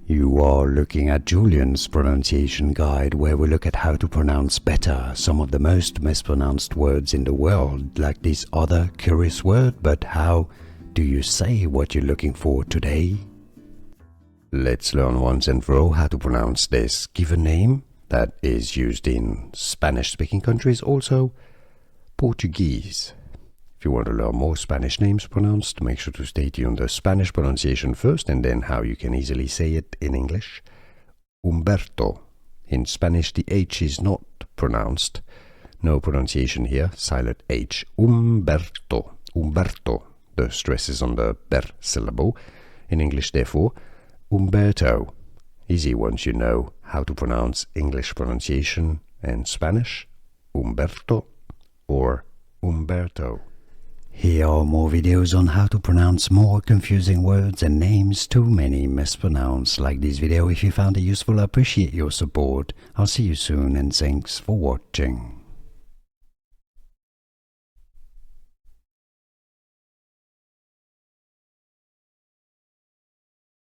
You are looking at Julian's pronunciation guide, where we look at how to pronounce better some of the most mispronounced words in the world, like this other curious word. But how do you say what you're looking for today? Let's learn once and for all how to pronounce this given name that is used in Spanish-speaking countries, also Portuguese. If you want to learn more Spanish names pronounced, make sure to stay tuned. The Spanish pronunciation first and then how you can easily say it in English. Humberto. In Spanish the H is not pronounced. No pronunciation here, silent H. Humberto. Humberto. The stress is on the ber syllable. In English, therefore, Humberto. Easy once you know how to pronounce English pronunciation and Spanish. Humberto or Humberto. Here are more videos on how to pronounce more confusing words and names too many mispronounced. Like this video if you found it useful. I appreciate your support. I'll see you soon and thanks for watching.